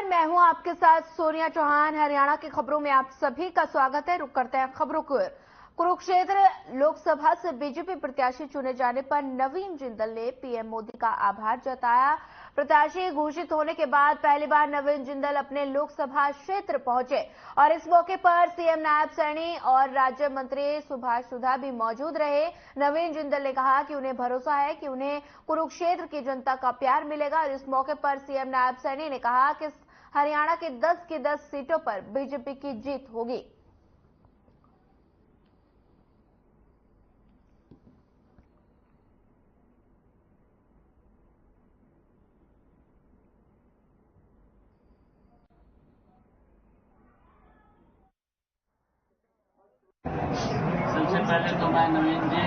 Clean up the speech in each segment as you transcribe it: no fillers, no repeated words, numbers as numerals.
मैं हूं आपके साथ सोनिया चौहान। हरियाणा की खबरों में आप सभी का स्वागत है। रुक करते हैं खबरों को। कुरुक्षेत्र लोकसभा से बीजेपी प्रत्याशी चुने जाने पर नवीन जिंदल ने पीएम मोदी का आभार जताया। प्रत्याशी घोषित होने के बाद पहली बार नवीन जिंदल अपने लोकसभा क्षेत्र पहुंचे और इस मौके पर सीएम नायब सैनी और राज्य मंत्री सुभाष सुधा भी मौजूद रहे। नवीन जिंदल ने कहा कि उन्हें भरोसा है कि उन्हें कुरुक्षेत्र की जनता का प्यार मिलेगा और इस मौके पर सीएम नायब सैनी ने कहा कि हरियाणा के 10 की 10 सीटों पर बीजेपी की जीत होगी। सबसे पहले तो मैं नवीन जी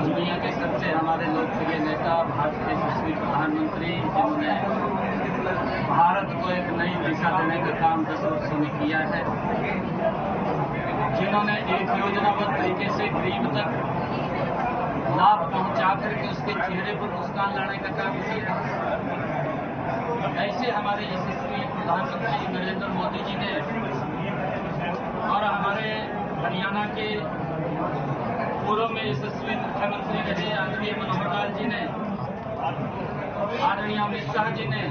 दुनिया के सबसे हमारे लोकप्रिय नेता, भारत के यशस्वी प्रधानमंत्री, जिन्होंने भारत को एक नई दिशा देने का काम 10 वर्षों में किया है, जिन्होंने एक योजनाबद्ध तरीके से गरीब तक लाभ पहुंचा करके उसके चेहरे पर मुस्कान लाने का काम किया है। ऐसे हमारे यशस्वी प्रधानमंत्री नरेंद्र मोदी जी ने और हमारे हरियाणा के पूर्व में यशस्वी मुख्यमंत्री रहे आदरणीय मनोहर लाल जी ने, आदरणीय अमित शाह जी ने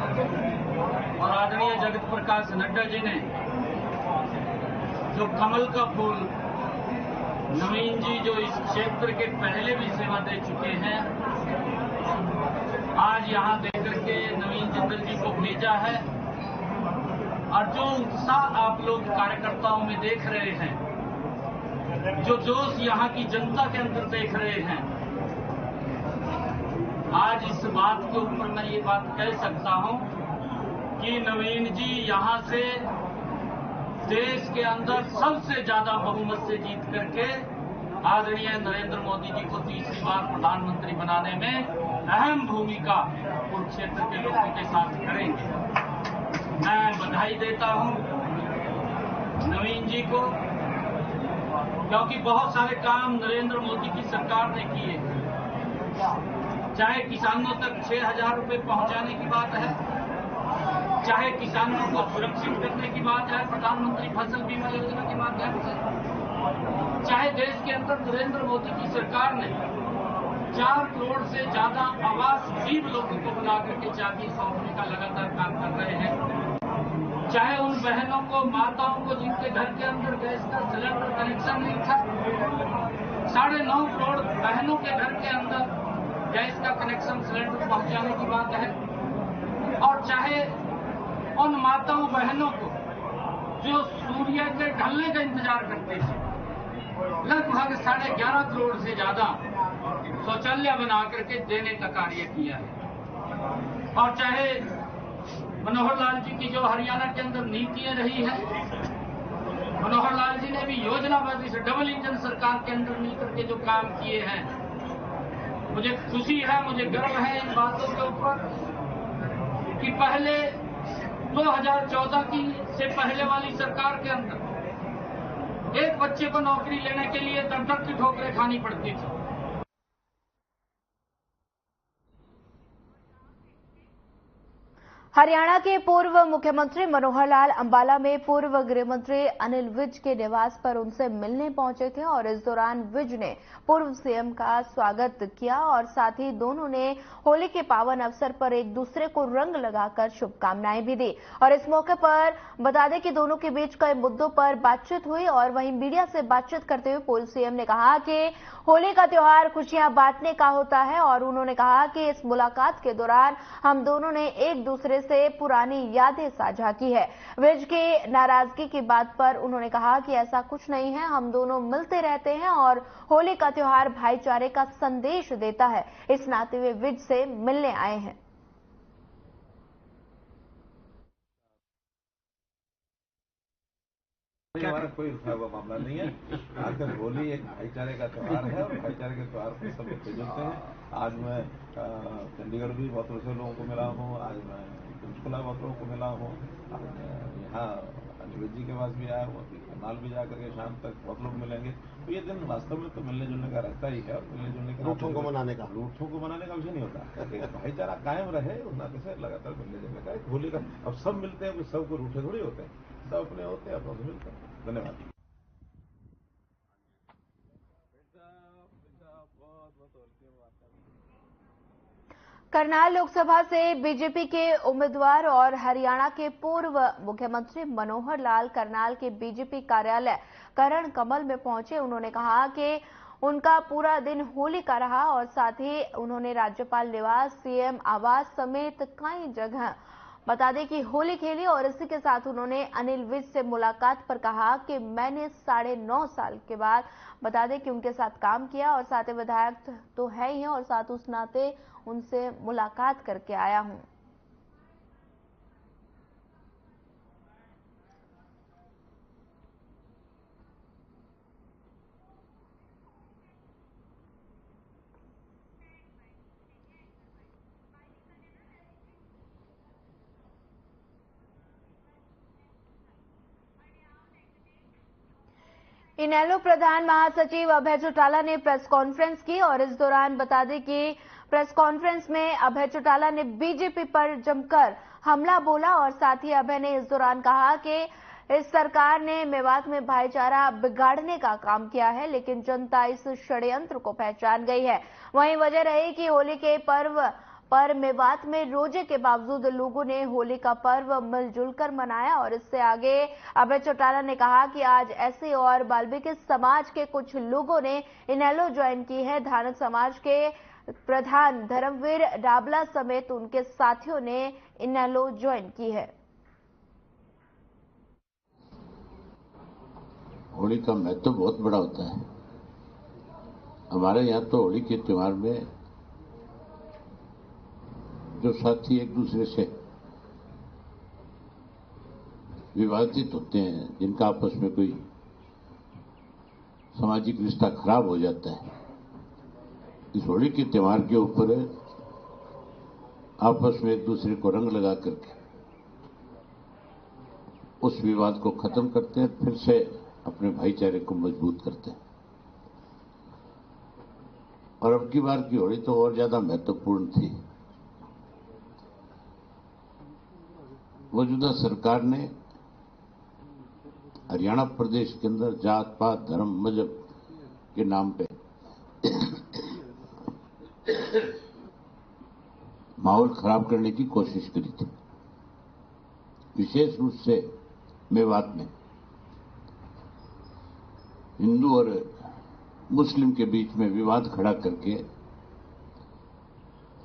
और आदरणीय जगत प्रकाश नड्डा जी ने जो कमल का फूल, नवीन जी जो इस क्षेत्र के पहले भी सेवा दे चुके हैं, आज यहां देकर के नवीन जिंदल जी को भेजा है। और जो उत्साह आप लोग कार्यकर्ताओं में देख रहे हैं, जो जोश यहाँ की जनता के अंदर देख रहे हैं, आज इस बात के ऊपर मैं ये बात कह सकता हूं कि नवीन जी यहाँ से देश के अंदर सबसे ज्यादा बहुमत से जीत करके आदरणीय नरेंद्र मोदी जी को तीसरी बार प्रधानमंत्री बनाने में अहम भूमिका कुरुक्षेत्र के लोगों के साथ करेंगे। मैं बधाई देता हूं नवीन जी को, क्योंकि बहुत सारे काम नरेंद्र मोदी की सरकार ने किए, चाहे किसानों तक 6,000 रुपए पहुंचाने की बात है, चाहे किसानों को सुरक्षित करने की बात है, प्रधानमंत्री फसल बीमा योजना की बात है, चाहे देश के अंदर नरेंद्र मोदी की सरकार ने 4 करोड़ से ज्यादा आवास गरीब लोगों को बना करके चाबी सौंपने का लगातार काम कर रहे हैं, चाहे उन बहनों को, माताओं को जिनके घर के अंदर गैस का सिलेंडर कनेक्शन नहीं था, 9.5 करोड़ बहनों के घर के अंदर गैस का कनेक्शन सिलेंडर पहुंचाने की बात है, और चाहे उन माताओं बहनों को जो सूर्य के ढलने का इंतजार करते थे, लगभग 11.5 करोड़ से ज्यादा शौचालय बना करके देने का कार्य किया है। और चाहे मनोहर लाल जी की जो हरियाणा के अंदर नीतियां रही है, मनोहर लाल जी ने भी योजनाबद्ध से डबल इंजन सरकार के अंदर मिलकर के जो काम किए हैं, मुझे खुशी है, मुझे गर्व है इन बातों के ऊपर कि पहले 2014 की से पहले वाली सरकार के अंदर एक बच्चे को नौकरी लेने के लिए दर-दर की ठोकरें खानी पड़ती थी। हरियाणा के पूर्व मुख्यमंत्री मनोहर लाल अंबाला में पूर्व गृह मंत्री अनिल विज के निवास पर उनसे मिलने पहुंचे थे और इस दौरान विज ने पूर्व सीएम का स्वागत किया और साथ ही दोनों ने होली के पावन अवसर पर एक दूसरे को रंग लगाकर शुभकामनाएं भी दी। और इस मौके पर बता दें कि दोनों के बीच कई मुद्दों पर बातचीत हुई और वहीं मीडिया से बातचीत करते हुए पूर्व सीएम ने कहा कि होली का त्योहार खुशियां बांटने का होता है और उन्होंने कहा कि इस मुलाकात के दौरान हम दोनों ने एक दूसरे से पुरानी यादें साझा की है। विज की नाराजगी की बात पर उन्होंने कहा कि ऐसा कुछ नहीं है, हम दोनों मिलते रहते हैं और होली का त्योहार भाईचारे का संदेश देता है। इस नाते वे विज से मिलने आए हैं। हमारा कोई उठा हुआ मामला नहीं है। आखिर होली एक भाईचारे का त्योहार है और भाईचारे के त्योहार पर सब लोग जुड़ते हैं। आज मैं चंडीगढ़ भी बहुत से लोगों को मिला हूँ, आज मैं पंचकुला बहुत लोगों को मिला हूँ, आज यहाँ अनिल जी के पास भी आया हूँ, अभी करनाल भी जाकर के शाम तक बहुत लोग मिलेंगे। तो ये दिन वास्तव में तो मिलने जुलने का रहता ही है, और मिलने जुलने का रूठों को मनाने का विषय नहीं होता। भाईचारा कायम रहे उस नाते से लगातार मिलने जुलने का एक होली का। अब सब मिलते हैं, सबको रूठे थोड़ी होते हैं, सब अपने होते हैं, अपनों से मिलते हैं। धन्यवाद। करनाल लोकसभा से बीजेपी के उम्मीदवार और हरियाणा के पूर्व मुख्यमंत्री मनोहर लाल करनाल के बीजेपी कार्यालय करण कमल में पहुंचे। उन्होंने कहा कि उनका पूरा दिन होली का रहा और साथ ही उन्होंने राज्यपाल निवास, सीएम आवास समेत कई जगह बता दें कि होली खेली। और इसी के साथ उन्होंने अनिल विज से मुलाकात पर कहा कि मैंने 9.5 साल के बाद बता दें कि उनके साथ काम किया और साथ ही विधायक तो है ही हैं और साथ उस नाते उनसे मुलाकात करके आया हूं। इनेलो प्रधान महासचिव अभय चौटाला ने प्रेस कॉन्फ्रेंस की और इस दौरान बता दें कि प्रेस कॉन्फ्रेंस में अभय चौटाला ने बीजेपी पर जमकर हमला बोला और साथ ही अभय ने इस दौरान कहा कि इस सरकार ने मेवात में भाईचारा बिगाड़ने का काम किया है, लेकिन जनता इस षड्यंत्र को पहचान गई है। वहीं वजह रही कि होली के पर्व पर मेवात में रोजे के बावजूद लोगों ने होली का पर्व मिलजुल कर मनाया। और इससे आगे अभय चौटाला ने कहा कि आज एससी और वाल्मीकि समाज के कुछ लोगों ने इनेलो ज्वाइन की है। धानक समाज के प्रधान धर्मवीर डाबला समेत उनके साथियों ने इनेलो ज्वाइन की है। होली का महत्व बहुत बड़ा होता है। हमारे यहाँ तो होली के त्योहार में जो साथी एक दूसरे से विवादित होते हैं, जिनका आपस में कोई सामाजिक रिश्ता खराब हो जाता है, इस होली के त्योहार के ऊपर आपस में एक दूसरे को रंग लगा करके उस विवाद को खत्म करते हैं, फिर से अपने भाईचारे को मजबूत करते हैं। और अब की बार की होली तो और ज्यादा महत्वपूर्ण थी। मौजूदा सरकार ने हरियाणा प्रदेश के अंदर जात पात, धर्म, मजहब के नाम पे माहौल खराब करने की कोशिश करी थी। विशेष रूप से मेवात में हिंदू और मुस्लिम के बीच में विवाद खड़ा करके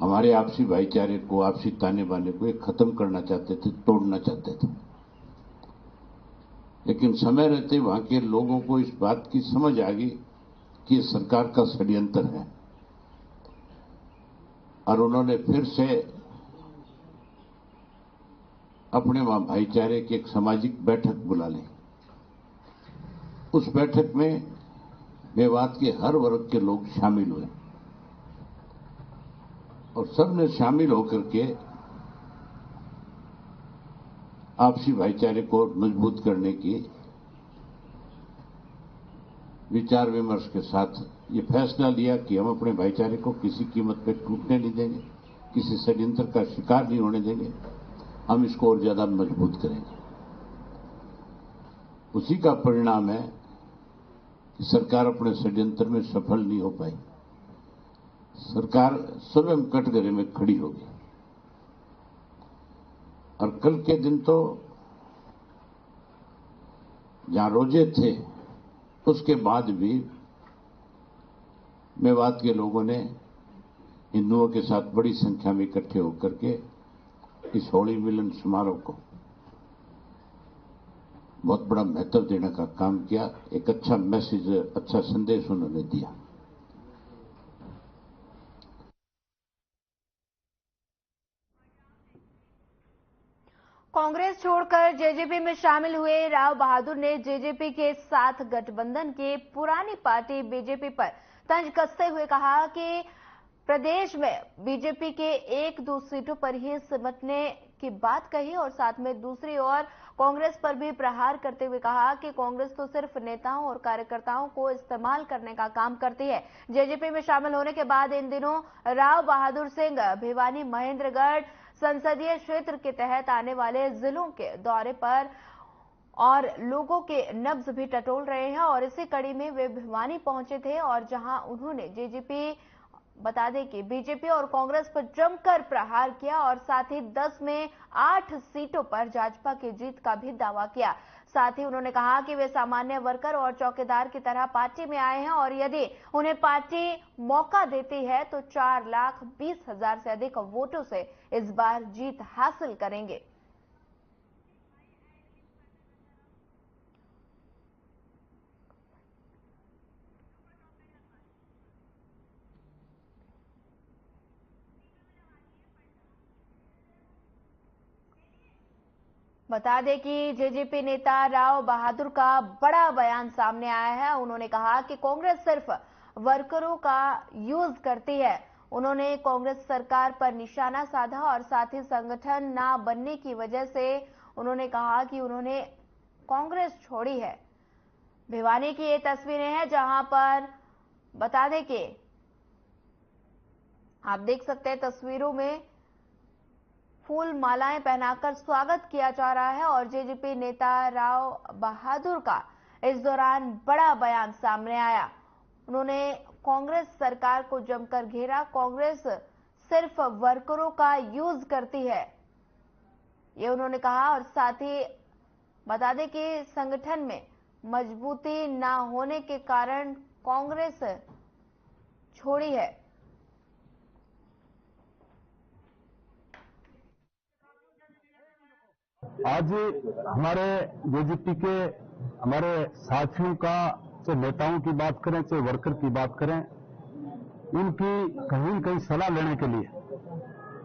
हमारे आपसी भाईचारे को, आपसी ताने बाने को एक खत्म करना चाहते थे, तोड़ना चाहते थे। लेकिन समय रहते वहां के लोगों को इस बात की समझ आ गई कि सरकार का षड्यंत्र है और उन्होंने फिर से अपने वहां भाईचारे की एक सामाजिक बैठक बुला ली। उस बैठक में मेवात के हर वर्ग के लोग शामिल हुए और सबने शामिल होकर के आपसी भाईचारे को मजबूत करने की विचार विमर्श के साथ ये फैसला लिया कि हम अपने भाईचारे को किसी कीमत पर टूटने नहीं देंगे, किसी षड्यंत्र का शिकार नहीं होने देंगे, हम इसको और ज्यादा मजबूत करेंगे। उसी का परिणाम है कि सरकार अपने षड्यंत्र में सफल नहीं हो पाई। सरकार स्वयं कटघरे में खड़ी हो गई और कल के दिन तो जहां रोजे थे उसके बाद भी मेवात के लोगों ने हिंदुओं के साथ बड़ी संख्या में इकट्ठे होकर के इस होली मिलन समारोह को बहुत बड़ा महत्व देने का काम किया। एक अच्छा मैसेज, अच्छा संदेश उन्होंने दिया। कांग्रेस छोड़कर जेजेपी में शामिल हुए राव बहादुर ने जेजेपी के साथ गठबंधन की पुरानी पार्टी बीजेपी पर तंज कसते हुए कहा कि प्रदेश में बीजेपी के 1-2 सीटों पर ही सिमटने की बात कही और साथ में दूसरी ओर कांग्रेस पर भी प्रहार करते हुए कहा कि कांग्रेस तो सिर्फ नेताओं और कार्यकर्ताओं को इस्तेमाल करने का काम करती है। जेजेपी में शामिल होने के बाद इन दिनों राव बहादुर सिंह भिवानी महेंद्रगढ़ संसदीय क्षेत्र के तहत आने वाले जिलों के दौरे पर और लोगों के नब्ज भी टटोल रहे हैं और इसी कड़ी में वे भिवानी पहुंचे थे और जहां उन्होंने जेजेपी बता दें कि बीजेपी और कांग्रेस पर जमकर प्रहार किया और साथ ही 10 में 8 सीटों पर भाजपा की जीत का भी दावा किया। साथ ही उन्होंने कहा कि वे सामान्य वर्कर और चौकीदार की तरह पार्टी में आए हैं और यदि उन्हें पार्टी मौका देती है तो 4,20,000 से अधिक वोटों से इस बार जीत हासिल करेंगे। बता दें कि जेजेपी नेता राव बहादुर का बड़ा बयान सामने आया है। उन्होंने कहा कि कांग्रेस सिर्फ वर्करों का यूज करती है। उन्होंने कांग्रेस सरकार पर निशाना साधा और साथ ही संगठन न बनने की वजह से उन्होंने कहा कि उन्होंने कांग्रेस छोड़ी है। भिवानी की ये तस्वीरें हैं जहां पर बता दें कि आप देख सकते हैं तस्वीरों में फूल मालाएं पहनाकर स्वागत किया जा रहा है और जेजेपी नेता राव बहादुर का इस दौरान बड़ा बयान सामने आया। उन्होंने कांग्रेस सरकार को जमकर घेरा। कांग्रेस सिर्फ वर्करों का यूज करती है, ये उन्होंने कहा और साथ ही बता दें कि संगठन में मजबूती न होने के कारण कांग्रेस छोड़ी है। आज हमारे जेजेपी के हमारे साथियों का, चाहे नेताओं की बात करें चाहे वर्कर की बात करें, उनकी कहीं न कहीं सलाह लेने के लिए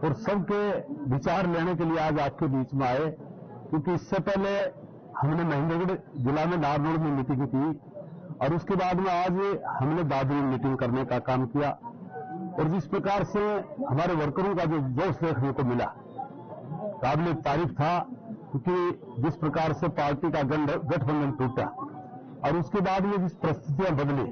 और सबके विचार लेने के लिए आज आपके बीच में आए, क्योंकि इससे पहले हमने महेंद्रगढ़ जिला में नारनौल में मीटिंग की और उसके बाद में आज हमने दादरी में मीटिंग करने का काम किया और जिस प्रकार से हमारे वर्करों का जो जोश देखने को मिला काबिल तारीफ था, क्योंकि जिस प्रकार से पार्टी का गठबंधन टूटा और उसके बाद में जिस परिस्थितियां बदली।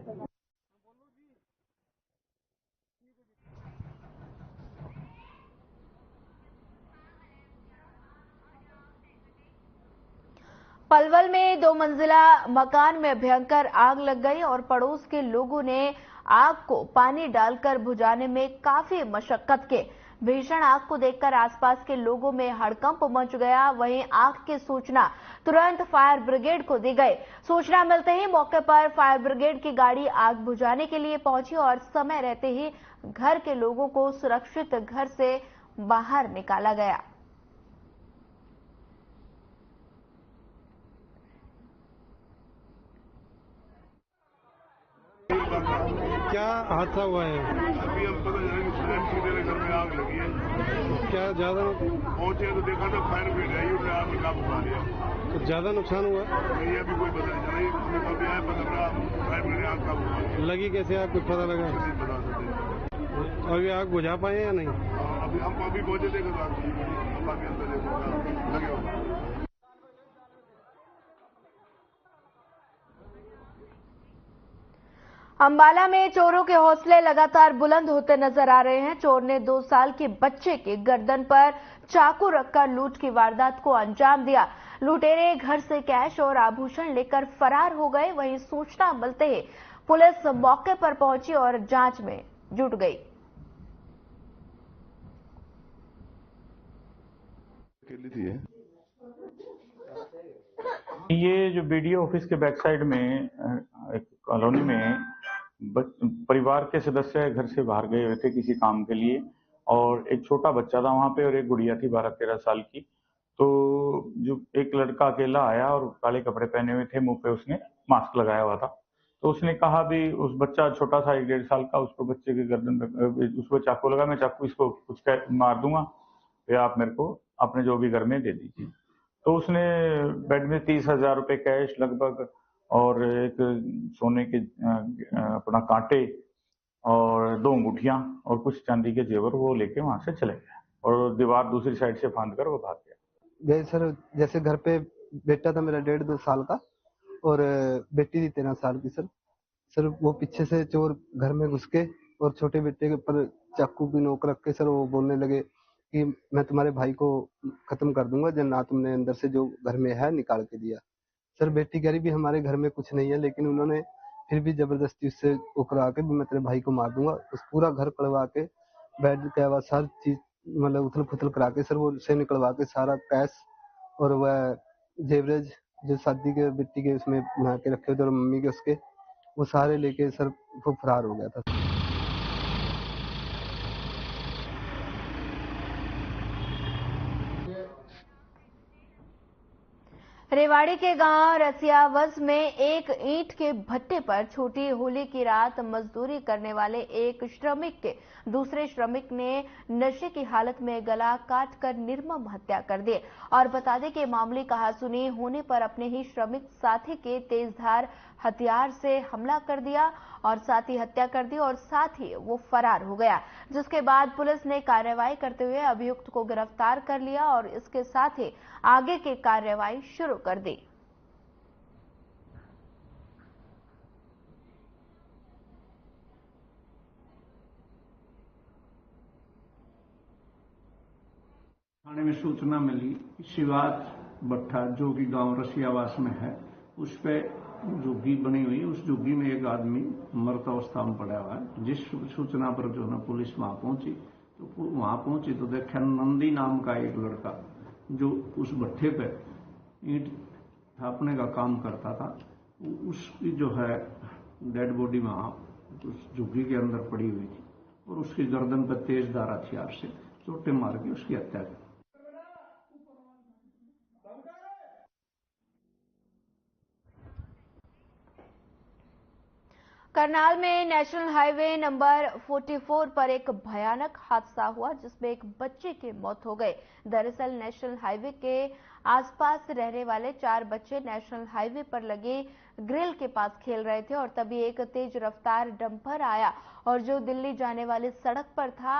पलवल में 2 मंजिला मकान में भयंकर आग लग गई और पड़ोस के लोगों ने आग को पानी डालकर बुझाने में काफी मशक्कत की। भीषण आग को देखकर आसपास के लोगों में हड़कंप मच गया। वहीं आग की सूचना तुरंत फायर ब्रिगेड को दी गई। सूचना मिलते ही मौके पर फायर ब्रिगेड की गाड़ी आग बुझाने के लिए पहुंची और समय रहते ही घर के लोगों को सुरक्षित घर से बाहर निकाला गया। क्या हादसा हुआ है? अभी हम पता चला मेरे घर में आग लगी है। क्या ज्यादा पहुंचे तो देखा तो फायर ब्रिगेड आई, उसने आग में काबू पा लिया। तो ज्यादा नुकसान हुआ? नहीं, अभी कोई पता नहीं चला। अभी आया पता चला फायर ब्रिगेड आग काबू पा लिया। लगी कैसे, आपको पता लगा? नहीं बता सकते। अभी आग बुझा पाए या नहीं? अभी हम अभी पहुंचे थे तो बाकी अंदर लगे होगा। अंबाला में चोरों के हौसले लगातार बुलंद होते नजर आ रहे हैं। चोर ने 2 साल के बच्चे के गर्दन पर चाकू रखकर लूट की वारदात को अंजाम दिया। लुटेरे घर से कैश और आभूषण लेकर फरार हो गए। वहीं सूचना मिलते ही पुलिस मौके पर पहुंची और जांच में जुट गई। ये जो बीडीओ ऑफिस के बैक साइड में एक कॉलोनी में परिवार के सदस्य घर से बाहर गए हुए थे किसी काम के लिए और एक छोटा बच्चा था वहां पे और एक गुड़िया थी 12-13 साल की। तो जो एक लड़का अकेला आया और काले कपड़े पहने हुए थे, मुंह पे उसने मास्क लगाया हुआ था। तो उसने कहा भी उस बच्चा छोटा सा 1-1.5 साल का, उसको बच्चे के गर्दन पे उसको चाकू लगा, मैं चाकू इसको कुछ मार दूंगा, फिर आप मेरे को अपने जो भी घर में दे दीजिए। तो उसने बेड में 30,000 रुपए कैश लगभग और एक सोने के अपना कांटे और 2 अंगूठियां और कुछ चांदी के जेवर वो लेके वहां से चले गए और दीवार दूसरी साइड से फांद कर वो भाग गया। सर जैसे घर पे बेटा था मेरा 1.5-2 साल का और बेटी थी 13 साल की। सर वो पीछे से चोर घर में घुस के और छोटे बेटे के ऊपर चाकू की नोक रख के सर वो बोलने लगे कि मैं तुम्हारे भाई को खत्म कर दूंगा जब ना तुमने अंदर से जो घर में है निकाल के दिया। सर बेटी कह रही भी हमारे घर में कुछ नहीं है, लेकिन उन्होंने फिर भी जबरदस्ती उससे वो करा के भी मैं तेरे भाई को मार दूंगा। उस पूरा घर कड़वा के बेड के आवाज हर चीज मतलब उथल पुथल करा के सर वो से निकलवा के सारा कैश और वह जेवरेज जो शादी के बेटी के उसमें बना के रखे थे और मम्मी के उसके वो सारे लेके सर वो फरार हो गया था। रेवाड़ी के गांव रसियावस में एक ईंट के भट्टे पर छोटी होली की रात मजदूरी करने वाले एक श्रमिक के दूसरे श्रमिक ने नशे की हालत में गला काटकर निर्मम हत्या कर दी। और बता दें कि मामूली कहासुनी होने पर अपने ही श्रमिक साथी के तेजधार हथियार से हमला कर दिया और साथ ही हत्या कर दी और साथ ही वो फरार हो गया, जिसके बाद पुलिस ने कार्रवाई करते हुए अभियुक्त को गिरफ्तार कर लिया और इसके साथ ही आगे की कार्रवाई शुरू कर दी। थाने में सूचना मिली शिवाज भट्टा जो कि गांव रसियावास में है, उस पे झुग्गी बनी हुई, उस झुग्गी में एक आदमी मृत अवस्था में पड़ा हुआ है। जिस सूचना पर जो है पुलिस वहां पहुंची तो देखा नंदी नाम का एक लड़का जो उस भट्टे पे ईंट थापने का काम करता था, उसकी जो है डेड बॉडी वहां उस झुग्गी के अंदर पड़ी हुई थी और उसकी गर्दन पर तेजधार हथियार से चोटें मार के उसकी हत्या की। करनाल में नेशनल हाईवे नंबर 44 पर एक भयानक हादसा हुआ जिसमें एक बच्चे की मौत हो गई। दरअसल नेशनल हाईवे के आसपास रहने वाले 4 बच्चे नेशनल हाईवे पर लगे ग्रिल के पास खेल रहे थे और तभी एक तेज रफ्तार डंपर आया और जो दिल्ली जाने वाली सड़क पर था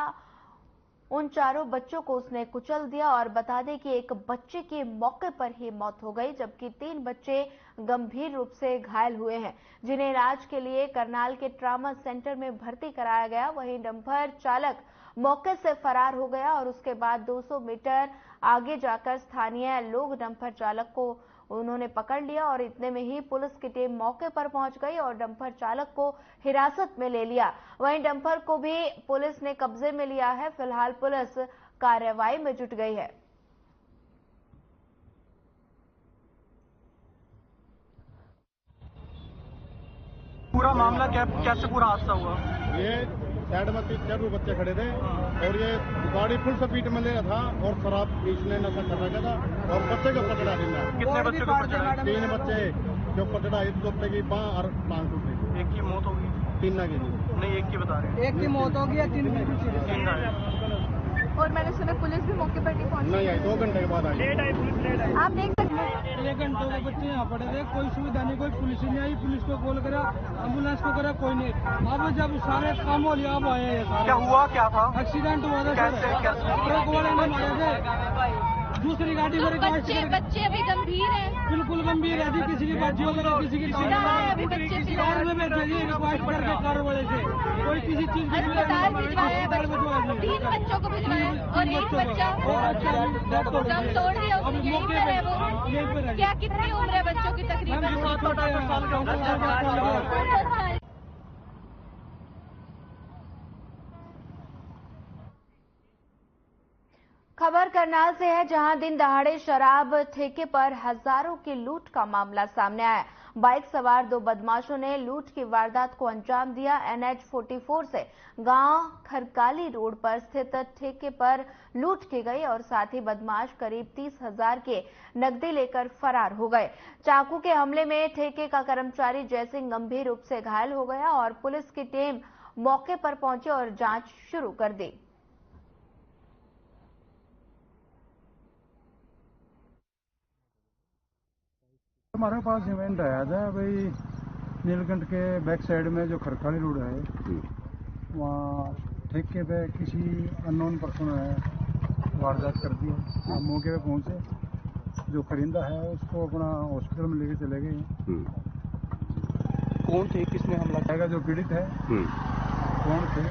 उन चारों बच्चों को उसने कुचल दिया। और बता दें कि एक बच्चे की मौके पर ही मौत हो गई जबकि 3 बच्चे गंभीर रूप से घायल हुए हैं जिन्हें इलाज के लिए करनाल के ट्रॉमा सेंटर में भर्ती कराया गया। वहीं डंपर चालक मौके से फरार हो गया और उसके बाद 200 मीटर आगे जाकर स्थानीय लोग डंपर चालक को उन्होंने पकड़ लिया और इतने में ही पुलिस की टीम मौके पर पहुंच गई और डंपर चालक को हिरासत में ले लिया। वहीं डंपर को भी पुलिस ने कब्जे में लिया है। फिलहाल पुलिस कार्रवाई में जुट गई है। पूरा मामला कैसे पूरा हादसा हुआ? ये साइड में 3-4 बच्चे खड़े थे और ये गाड़ी फुल स्पीड में ले रहा था और शराब इसने नशा कर रखा था और बच्चे के ऊपर चढ़ा दिया। कितने बच्चे के ऊपर चढ़ा? 3 बच्चे के ऊपर चढ़ा, एक बच्चे की बांह और टांग टूट गई। एक की मौत हो गई? 3 की नहीं, एक की बता रहे हैं। एक की मौत हो गई, 3 और मैंने सुना पुलिस भी मौके पर नहीं पहुंची। नहीं आई, 2 घंटे के बाद आई। आप देख सकते हैं 1 घंटे के बच्चे यहाँ पड़े थे, कोई सुविधा नहीं, कोई पुलिस नहीं आई। पुलिस को कॉल करा, एम्बुलेंस को करा, कोई नहीं। अब जब सारे काम हो लिया अब आए हैं सारे। क्या हुआ, क्या था? एक्सीडेंट हुआ था। ट्रक वाले ने मारे थे, दूसरी गाड़ी में। बच्चे अभी गंभीर हैं? बिल्कुल गंभीर है, किसी की बात वगैरह किसी की अभी बच्चे कार में बैठे जी, रिक्वेस्ट करके कार वाले से कोई किसी चीज अस्पताल भिजवाया, 3 बच्चों को भिजवाया और एक बच्चा दम तोड़ दिया, यहीं पर है वो। क्या कितनी उम्र है बच्चों की? तकरीबन 7-8 साल। खबर करनाल से है जहां दिन दहाड़े शराब ठेके पर हजारों की लूट का मामला सामने आया। बाइक सवार 2 बदमाशों ने लूट की वारदात को अंजाम दिया। NH 44 से गांव खरकाली रोड पर स्थित ठेके पर लूट की गई और साथ ही बदमाश करीब 30,000 के नकदी लेकर फरार हो गए। चाकू के हमले में ठेके का कर्मचारी जयसिंह गंभीर रूप से घायल हो गया और पुलिस की टीम मौके पर पहुंची और जांच शुरू कर दी। हमारे पास इवेंट आया था भाई नीलकंठ के बैक साइड में जो खरकाली रोड है वहाँ ठेके पे किसी अननोन पर्सन ने वारदात कर दी। हम मौके पे पहुंचे जो करिंदा है उसको अपना हॉस्पिटल में लेके चले गए। कौन थे, किसने हमला किया? जो पीड़ित है कौन थे,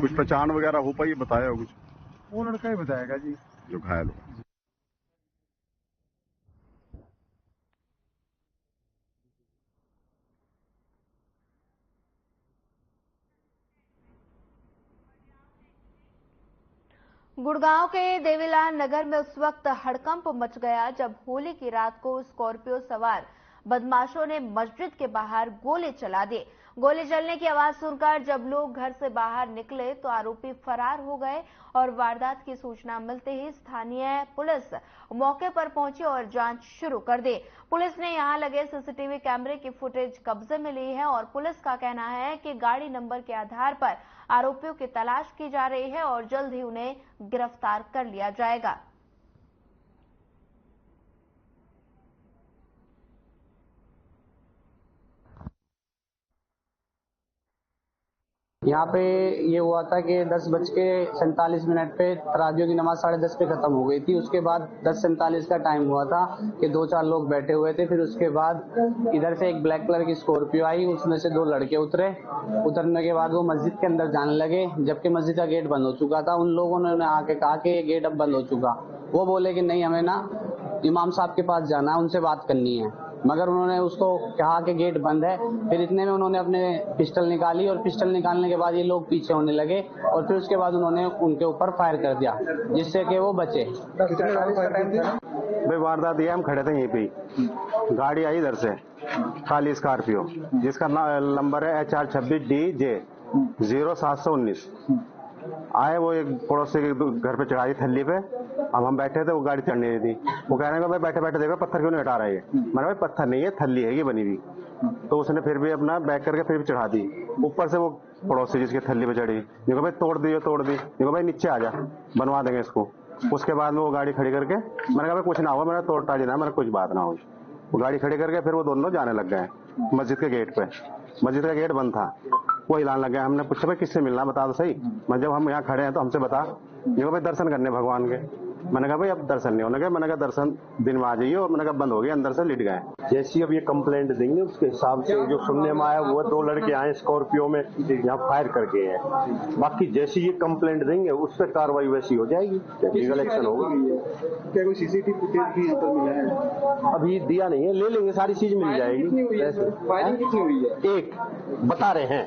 कुछ पहचान वगैरह हो पाई, बताया हो कुछ? वो लड़का ही बताएगा जी जो घायल हो। गुड़गांव के देवीलाल नगर में उस वक्त हड़कंप मच गया जब होली की रात को स्कॉर्पियो सवार बदमाशों ने मस्जिद के बाहर गोले चला दिए। गोली चलने की आवाज सुनकर जब लोग घर से बाहर निकले तो आरोपी फरार हो गए और वारदात की सूचना मिलते ही स्थानीय पुलिस मौके पर पहुंची और जांच शुरू कर दी। पुलिस ने यहां लगे सीसीटीवी कैमरे की फुटेज कब्जे में ली है और पुलिस का कहना है कि गाड़ी नंबर के आधार पर आरोपियों की तलाश की जा रही है और जल्द ही उन्हें गिरफ्तार कर लिया जाएगा। यहाँ पे ये हुआ था कि 10:47 पे तरावियों की नमाज 10:30 पे खत्म हो गई थी। उसके बाद 10:47 का टाइम हुआ था कि 2-4 लोग बैठे हुए थे। फिर उसके बाद इधर से एक ब्लैक कलर की स्कॉर्पियो आई, उसमें से 2 लड़के उतरे। उतरने के बाद वो मस्जिद के अंदर जाने लगे, जबकि मस्जिद का गेट बंद हो चुका था। उन लोगों ने आके कहा कि ये गेट अब बंद हो चुका। वो बोले कि नहीं, हमें ना इमाम साहब के पास जाना है, उनसे बात करनी है। मगर उन्होंने उसको कहा कि गेट बंद है। फिर इतने में उन्होंने अपने पिस्टल निकाली और पिस्टल निकालने के बाद ये लोग पीछे होने लगे और फिर उसके बाद उन्होंने उनके ऊपर फायर कर दिया, जिससे कि वो बचे। भाई वारदात ये, हम खड़े थे यहीं पे, गाड़ी आई इधर से काली स्कॉर्पियो जिसका नंबर है HR26DJ 0719। आए वो एक पड़ोसी के घर पे चढ़ाई थल्ली पे। अब हम बैठे थे, वो गाड़ी चढ़ने दी। वो कह रहे हैं भाई बैठे बैठे देखो पत्थर क्यों नहीं हटा रहा है। मैंने भाई पत्थर नहीं है, थल्ली है ये बनी हुई। तो उसने फिर भी अपना बैक करके फिर भी चढ़ा दी। ऊपर से वो पड़ोसी जिसके थल्ली पे चढ़ी, देखो भाई तोड़ दी, देखो भाई नीचे आ जा, बनवा देंगे इसको। उसके बाद में वो गाड़ी खड़ी करके मैंने कहा भाई कुछ ना हुआ, मेरा तोड़ ताड़ देना, मेरा कुछ बात ना हो। वो गाड़ी खड़ी करके फिर वो दोनों जाने लग गए मस्जिद के गेट पे। मस्जिद का गेट बंद था, वो हिलाने लग गया। हमने पूछा भाई किससे मिलना, बता दो सही। मैं जब हम यहाँ खड़े हैं तो हमसे बता, देखो भाई दर्शन करने भगवान के। मैंने कहा भाई अब दर्शन नहीं होने गए। मैंने कहा दर्शन दिन में आ जाइए। और मैंने कहा बंद हो गया, अंदर से लिट गए। जैसी अब ये कंप्लेंट देंगे उसके हिसाब से जो सुनने में आया वो 2 लड़के आए स्कॉर्पियो में यहाँ फायर करके हैं। बाकी जैसी ये कंप्लेंट देंगे उस पर कार्रवाई वैसी हो जाएगी, लीगल एक्शन होगा। क्या कोई CCTV फुटेज भी यहाँ पर मिला है? अभी दिया नहीं है, ले लेंगे, सारी चीज मिल जाएगी। फायरिंग कितनी हुई है? एक बता रहे हैं।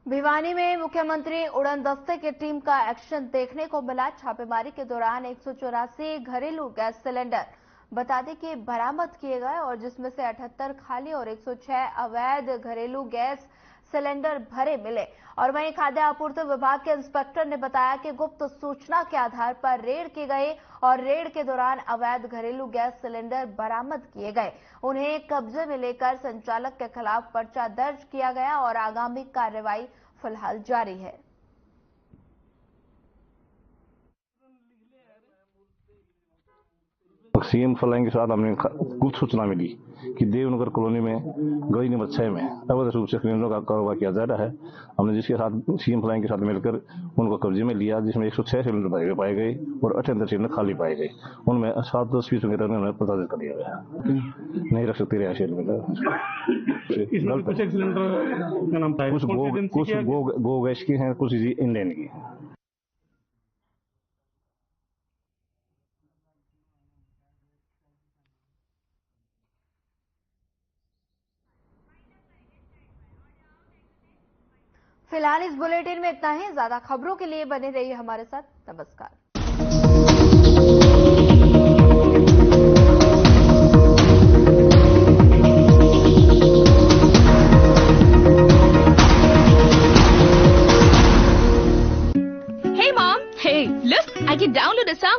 भिवानी में मुख्यमंत्री उड़न दस्ते की टीम का एक्शन देखने को मिला। छापेमारी के दौरान 184 घरेलू गैस सिलेंडर बता दें कि बरामद किए गए और जिसमें से 78 खाली और 106 अवैध घरेलू गैस सिलेंडर भरे मिले। और वहीं खाद्य आपूर्ति विभाग के इंस्पेक्टर ने बताया कि गुप्त सूचना के आधार पर रेड की गई और रेड के दौरान अवैध घरेलू गैस सिलेंडर बरामद किए गए। उन्हें कब्जे में लेकर संचालक के खिलाफ पर्चा दर्ज किया गया और आगामी कार्रवाई फिलहाल जारी है। सीएम फ्लाइंग के साथ हमने गुप्त सूचना मिली कि देवनगर कॉलोनी में गली नंबर 6 में अवैध रूप से सिलेंडरों का कारोबार किया जा रहा है। हमने जिसके साथ सीएम फ्लाइंग के साथ मिलकर उनको कब्जे में लिया, जिसमें 106 सिलेंडर भरे पाए गए और 78 सिलेंडर खाली पाए गए। उनमें 7-10 पीस वगैरह ने पता कर दिया गया, नहीं रख सकते रहे सिलेंडर। कुछ सिलेंडर का नाम था, कुछ गो गैस की हैं, कुछ इंडियन की। फिलहाल इस बुलेटिन में इतना ही। ज्यादा खबरों के लिए बने रहिए हमारे साथ। नमस्कार।